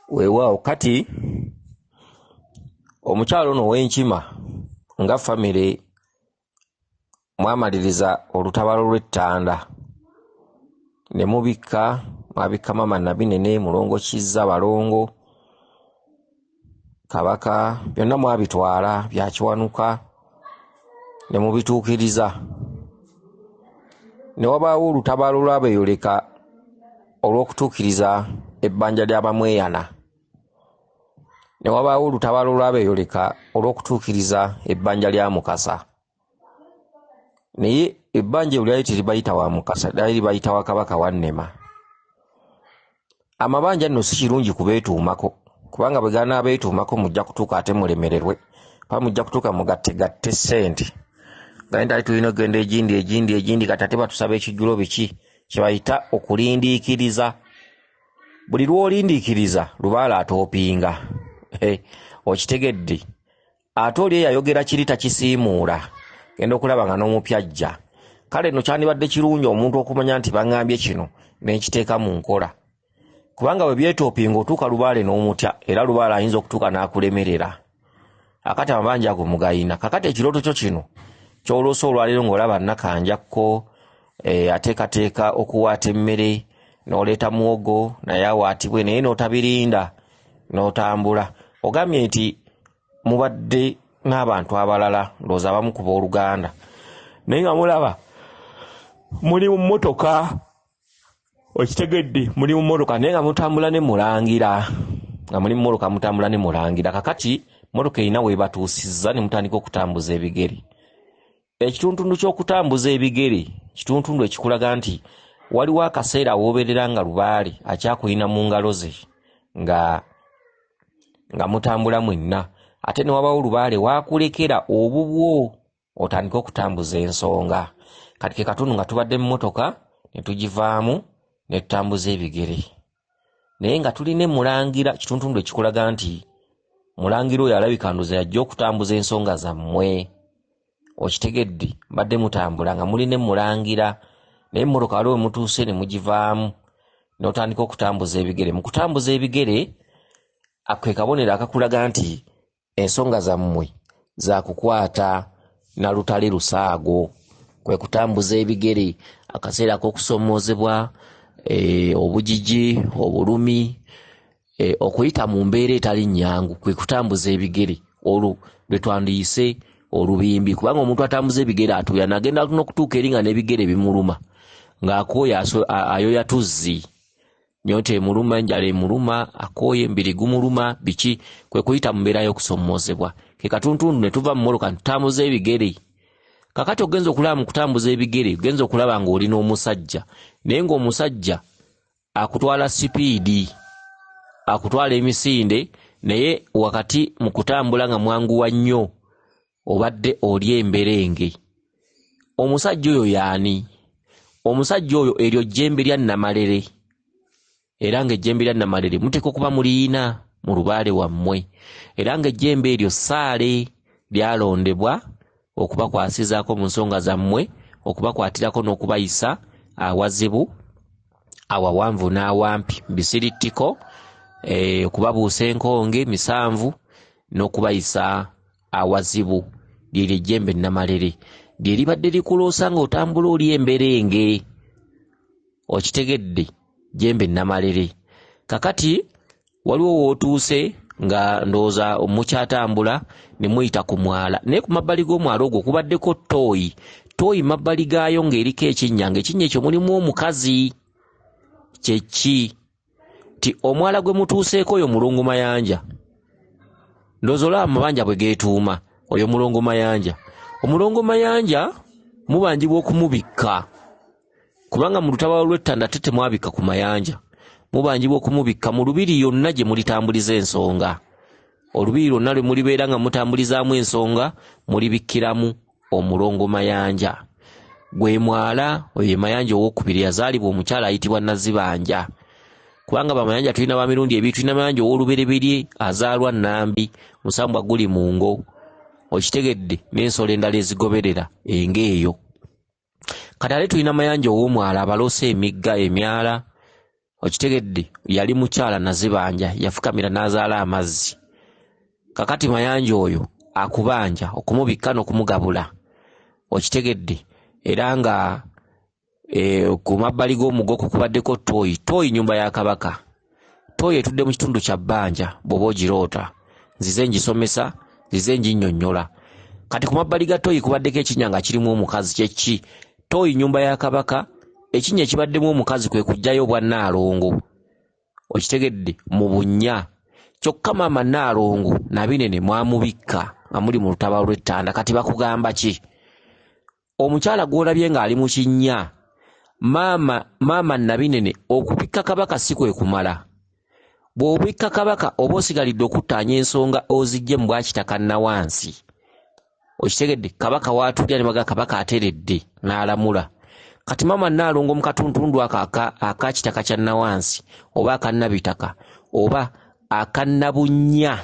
Weewaawo kati omukyalo ono ow'Enkima nga famire mwamaliriza olutabaalo lw'Ettanda ne mwabikka Mama Nabinene, Mulongo Kizza, Balongo, Kabaka, byonna mwabitwala bya Kiwanuka ne mubituukiriza. Ne wabaawo olutabaalo lw'Abeeyoleka olw'okutuukiriza ebbanja ly'Abamweyana. Ne wabaawo olutabaalo lw'Abeeyoleka olw'okutuukiriza ebbanja lya Mukasa. Naye ebbanja eryo lyali teribayita wa Mukasa, lyali libayita wa Kabaka wa Nnema. Amabanja nno si kirungi kubeetuumako, kubanga bwe ganaabeetuumako mujja kutuuka ate mulemererwe, pa mujja kutuuka mugatte ssente. Gandi ali tulina okugenda egindi kati ate batusaba ekijjulo biki kye bayita okulindiikiriza. Buli lw'olindiikiriza Lubaale atoopinga. Okitegedde? Ate oli eyayogera kiri takisiimuula, genda okulaba nga n'omupyajja. Kale nno kyandibadde kirungi omuntu okumanya nti baŋŋambye kino n'ekiteeka mu nkola. Kubanga bwe byetoopinga otuuka Lubaale n'omutya, era Lubaale ayinza okutuuka n'akulemerera. Akati amabanja ago mugayina. Kakati ekirooto kyo kino ky'oloosa olwaleero ng'olaba Nakanjakko ateekateeka okuwaata emmere, n'oleeta muwogo naye awaatibwe, naye n'otabirinda n'otambula. Ogambye nti mubadde n'abantu abalala, ndowooza abamu ku booluganda, naye nga mulaba muli mu mmotoka. Okitegedde? Muli mu mmotoka naye nga mutambula ne Mulangira, nga muli mu mmotoka mutambula ne Mulangira. Kakati mmotoka erina weebatuusizza ne mutandika okutambuza ebigere. Ekitundu ky'okutambuza ebigere kitundu ekikulaga nti waliwo akaseera wooberera nga Lubaale akyakulina mu ngalo ze nga mutambula mwenna, ate ne wabaawo Lubaale waakulekera obubwo otandika okutambuza ensonga. Kati ke katundu nga tubadde mu mmotoka ne tugivaamu ne tutambuza ebigere, naye nga tulina Mulangira, kitundu ekikulaga nti Mulangira oyo alabika ndoza yajja okutambuza ensonga zammwe. Okitegedde? Mbadde mutambula nga mulina Mulangira, naye emmotoka waliwo mutuuse ne mugivaamu n'otandika okutambuza ebigere. Mu kutambuza ebigere akwe kabonero akakulaga nti ensonga zammwe za kukwata na lutale lusaago. Kwe kutambuza ebigere, akaseera ak'okusomoozebwa, obujiji, obulumi, okuyita mu mbeera etali nnyangu, kwe kutambuza ebigere. Olwo lwe twandiyise olubimbi, kubanga omuntu atambuza ebigere atuuya nagenda n'okutuuka eri nga n'ebigere bimuluma, ng'akooye ayoya tuzzi, nnyonta emuluma, enjala emuluma, akooye embiri gumuluma, biki. Kwe kuyita mu mbeera y'okusomoozebwa. Ke katuntundu ne tuva mu mmotoka ne tutambuza ebigere. Kakati ogenza okulaba mu kutambuza ebigere, ogenza okulaba ng'olina omusajja, naye ng'omusajja akutwala sipiidi, akutwala emisinde, naye wakati mu kutambula nga mwanguwa nnyo obadde oli emberenge. Omusajja oyo y'ani? Omusajja oyo eryo jjembe lya Namalere, era ng'ejjembe lya Namalere muteeka okuba muliyina mu Lubaale wammwe, era ng'ejjembe eryo Ssaale lyalondebwa okubakwasizaako mu nsonga zammwe, okubakwatirako n'okubayisa awazibu, awawanvu n'awampi, bisirittiko, okubabuusa enkonge misanvu n'okubayisa awazibu. Lyeryo ejjembe Namalere lye libadde likuloosa ng'otambula oli emberenge. Okitegedde? Jjembe Namalere. Kakati waliwo wootuuse nga ndowooza mukyatambula ne muyita ku mwala, naye ku mabbali g'omwala ogwo kubaddeko ttooyi mabbali gaayo ng'eriko ekinnya, ng'ekinnya ekyo mulimu omukazi. Kye ki? Ti omwala gwe mutuuseeko oyo Mulongo Mayanja. Ndowooza olaba amabanja bwe geetuuma oyo Mulongo Mayanja. Omulongo Mayanja mubanjibwa okumubikka, kubanga mu lutabaalo lw'Ettanda ate temwabikka ku mayanja, mubanjibwa okumubikka mu lubiri yonna gye mulitambuliza ensonga. Olubiri lwonna lwe mulibeera nga mutambulizaamu ensonga mulibikkiramu Omulongo Mayanja. Gwe mwala oyo ye Mayanja ow'okubiri, yazaalibwa omukyala ayitibwa Nazibanja, kubanga bamayanja tulina ba mirundi ebiri. Tulina Mayanja ow'olubereberye azaalwa Nambi, Musambwa guli mu ngo. Okitegedde? N'ensolo endala ezigoberera engeeyo. Kati ate tulina Mayanja ow'omwala abaloosa emigga, emyala, okitegedde yali mukyala nazibanja yafukamira n'azaala amazzi kakati mayanja oyo akubanja okumubikka n'okumugabula okitegedde era nga ku mabbali g'omugo kukubaddeko tooyi nyumba ya kabaka tooyi etudde mu kitundu kya bbanja bw'oba ogiroota nzize ngisomesa nzize nginnyonnyola kati ku mabbali ga tooyi kubaddeko ekinnya nga kirimu omukazi kyeki tooyi nyumba ya kabaka ekinnya ekibaddemu omukazi kwe kujjayo bwa Nnaalongo okitegedde mu bunnya kyokka maama Nnaalongo Nabinene mwamubikka nga muli mu lutabalo lw'ettanda kati bakugamba ki omukyala gw'olabye ng'ali mu kinnya maama Nabinene okubikka kabaka si kwe kumala bw'obikka kabaka oba osigalidde okuttaanya ensonga ozijje mu bwakitaka nawansi okitegedde kabaka waatulya ne baga kabaka ateredde n'alamula kati maama Nnaalongo mu katuntundu aka kitaka kya nawansi oba akannabitaka oba akannabunnya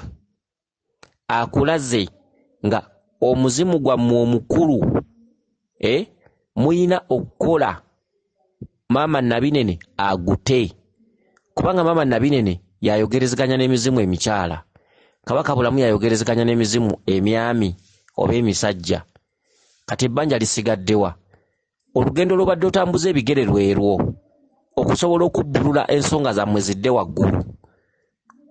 akulaze nga omuzimu gwammwe omukulu muyina okukola maama Nabinene agute kubanga maama Nabinene yayogerezeganya n'emizimu emikyala kabaka bulamu yayogerezeganya n'emizimu emyami oba emisajja kati ebbanja lisigaddewa olugendo lw'obadde otambuza ebigere lwerwo okusobola okubbulula ensonga zammwe zidde waggulu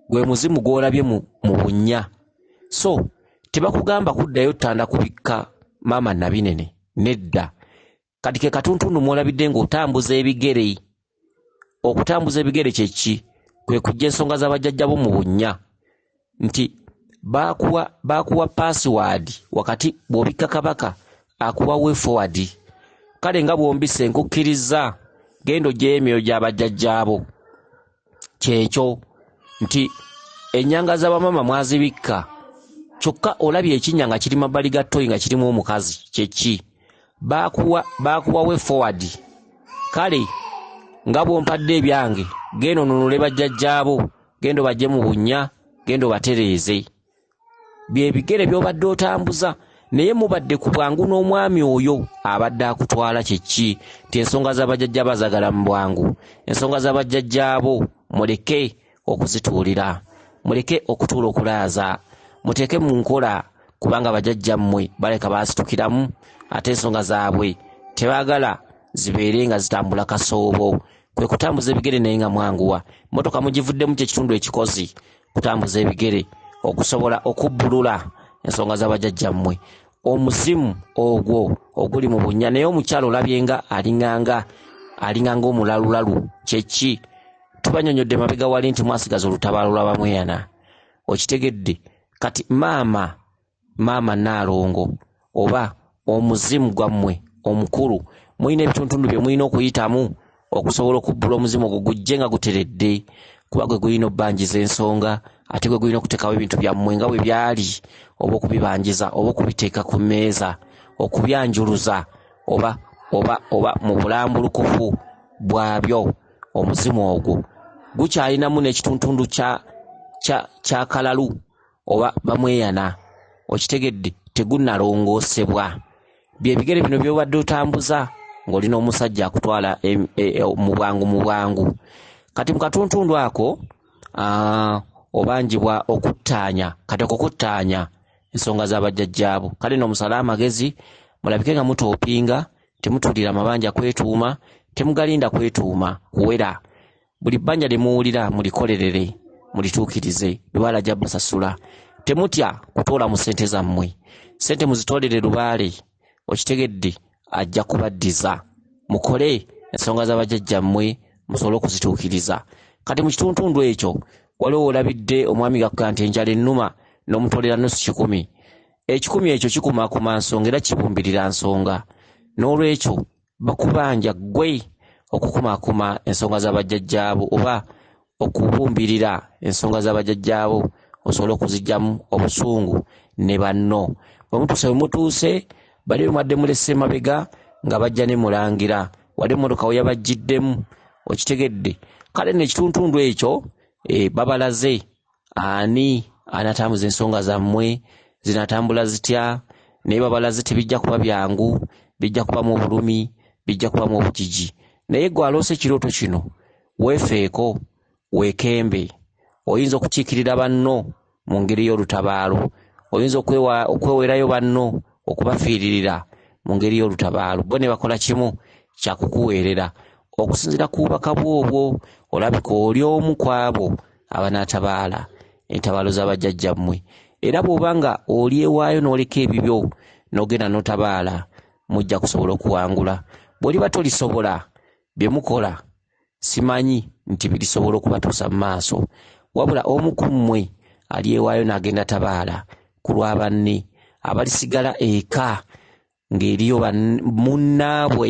gwe muzimu gw'olabye mu bunnya so tebakugamba kuddayo ttanda kubikka maama Nabinene nedda kati ke katuntundu mwolabidde ng'otambuza ebigere okutambuza ebigere kyeki kwe kujja ensonga z'abajjajjabo mu bunnya nti baakuwa password wakati bw'obikka kabaka akuwa way forward kale nga bwombise nkukkiriza gendo gy'emyoyo gy'abajjajjaabo kyekyo nti ennyanga z'abamama mwazibikka kyokka olabye ekinnya nga kiri mabbali ga ttoyi nga kirimu omukazi kyeki baakuwa way forward kale nga bwompadde ebyange gendo nunule bajjajjaabo gendo bajje mu bunnya gendo batereeze byebigere by'obadde otambuza naye mubadde ku bwangu n'omwami oyo abadde akutwala kyeki nti ensonga z'abajjajja bazagala mu bwangu ensonga z'abajjajjaabo muleke okuzituulira muleke okutuula okulaaza muteeke mu nkola kubanga bajjajjammwe baleka baasitukiramu ate ensonga zaabwe tebaagala zibeere nga zitambula kasoobo kwe kutambuza ebigere naye nga mwanguwa motoka mugivuddemu kyekitundu ekikozi kutambuza ebigere okusobola okubbulula ensonga z'abajjajjammwe omuzimu ogwo oguli mu bunnya naye omukyalo olabye nga alinganga omulalulalu kyeki tubanyonyodde mabega wali nti mwasigaza olutabaalo lw'abamweyana okitegedde kati maama Nnaalongo oba omuzimu gwammwe omukulu muyina ebituntundu bye muyina okuyitamu okusobola okubbula omuzimu ogwo gujje nga guteredde kuba gwe gulina obbanjiza ensonga ate gwe gulina okuteekawo ebintu byammwe nga bwe byali oba okubibanjiza oba okubiteeka ku mmeeza okubyanjuluza oba mu bulambulukufu bwabyo omuzimu ogwo gukyalinamu n'ekituntundu kya kalalu oba bamweyana okitegedde tegunnalongoosebwa byebigere bino byobadde otambuza ng'olina omusajja akutwala mu bwangu kati mu katuntundu ako obanjibwa okuttaanya kati okukuttaanya ensonga z'abajjajjaabo kale n'omusala amagezi mulabike nga mutoopinga temutuulira mabanja kwetuuma temugalinda kwetuuma kuwera buli bbanja lye muwulira mulikolerere mulituukirize lubaala ajja basasula temutya kutoola mu ssente zammwe ssente muzitoolere lubaale okitegedde ajja kubaddiza mukole ensonga z'abajjajjammwe musobole okuzituukiriza kati mu kituntundu ekyo waliwo olabidde omwami gakka nti enjala ennuma n'omutoolera nusu 10 ekikumi ekyo kikumaakuma nsonga era kibumbirira nsonga n'olwekyo bakubanja ggwe okukumaakuma ensonga z'abajjajjaabo oba okubumbirira ensonga z'abajjajjaabo osobola okuzijjamu obusungu ne banno bwe mutuuse bali mwadde mulese mabega nga bajja ne mulangira wadde emmotoka we yabajjiddemu okitegedde kale n'ekituntundu ekyo babalaze ani anatambuza ensonga zammwe zinatambula zitya naye babalaze tebijja kuba byangu bijja kuba mu bulumi bijja kuba mu obujiji naye gwe aloose ekirooto kino weefeeko weekembe oyinza okukiikirira banno mu ngeri y'olutabaalo oyinza okweweerayo banno okubafiiririra mu ngeri y'olutabaalo bo ne bakola kimu kyakukuweerera okusinziira ku bubaka bwobwo olabika oli omu ku abo abanaatabaala entabaalo z'abajjajjammwe era bw'oba nga oli ewaayo n'oleka ebibyo n'ogenda n'otabaala mujja kusobola okuwangula bw'oliba tolisobola bye mukola simanyi nti birisobola okubatuusa mu maaso wabula omu ku mmwe ali ewaayo n'agenda tabaala ku lwa banne abalisigala eka ng'eriyo munnaabwe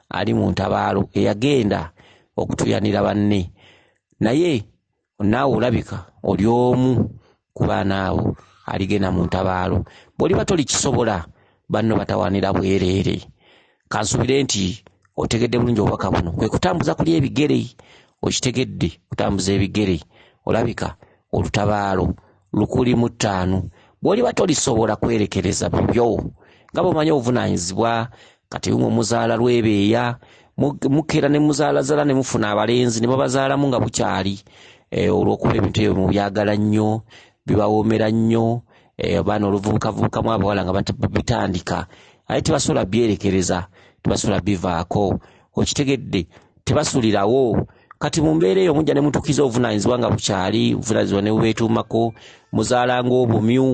ali mu ntabaalo eyagenda okutuyanira banne naye naawe olabika oli omu ku baana abo aligenda mu ntabaalo bw'oliba tolikisobola banno batawaanira bwereere kansubire nti otegedde bulungi obubaka buno kwe kutambuza kuli ebigere okitegedde kutambuza ebigere olabika olutabaalo 105 bw'oliba tolisobola kwerekereza bibyo nga bw'omanyi obuvunaanyizibwa kati bumwe muzaala lwebeeya mukeera ne muzaalazaala ne mufuna abalenzi ne babazaalamu nga bukyali olw'okuba ebintu ebyo mubyagala nnyo bibawoomera nnyo abaana oluvubukavubukamu abawala nga bitandika aye tebasobola byerekereza tebasobola bivaako okitegedde tebasulirawo kati mu mbeera eyo mujja ne mutuukiza obuvunaanyizibwa nga bukyali obuvunaanyizibwa ne bubeetuumako muzaalanga obumyu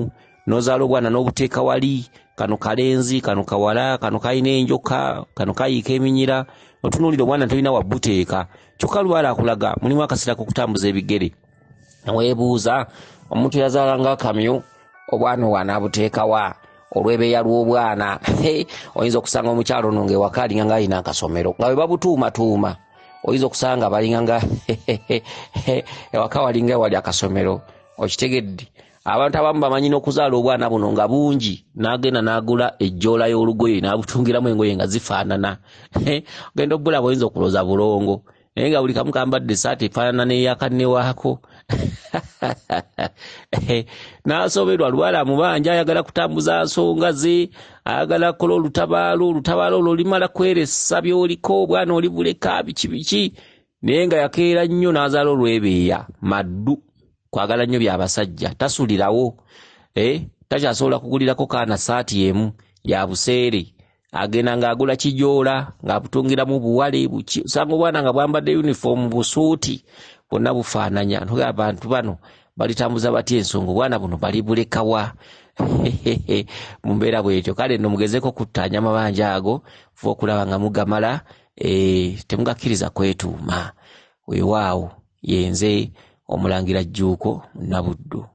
n'ozaala obwana n'obuteeka wali kano kalenzi kano kawala kano kalina enjoka kano kayiika eminyira otunuulira obwana tolina wabbuteeka kyokka lwala akulaga mulimu akaseera k'okutambuza ebigere weebuuza omuntu yazaalanga akamyu obwana wanaabuteekawa olw'ebeeya lw'obwana oyinza okusanga omukyalo ono ng'ewaka alinga nga alina akasomero nga bwe babutuumatuuma oyinza okusanga nga balinga nga ewaka walinga wali akasomero okitegedde abantu abamu bamanyi n'okuzaala obwana buno nga bungi n'agenda n'agula ejjoola y'olugoye n'abutungiramu engoye nga zifaanana ogenda obulaba oyinza okulooza bulongo naye nga buli kamu kambadde esaati efaanana n'eyakannewaako n'asoberwa lwala mubanja ayagala kutambuza nsonga ze ayagala kukola olutabaalo olwo limala kweresa by'oliko obwana olibuleka biki naye nga yakeera nnyo n'azaala olwebeeya maddu kwagala nnyo byabasajja tasulirawo takyasobola kugulirako kaana saati emu ya buseere agenda ng'agula kijoola ng'abutungiramu buwale buki osanga obwana nga bwambadde uniform busuuti bonna bufaananya ntoga abantu bano balitambuza batya ensonga obwana buno balibulekawa mu mbeera bwetyo kale nno mugezeko kuttaanya amabanja ago fuba okulaba nga mugamala temugakkiriza kwetuuma weewaawo yenze Omulangira Jjuuko Nabuddu.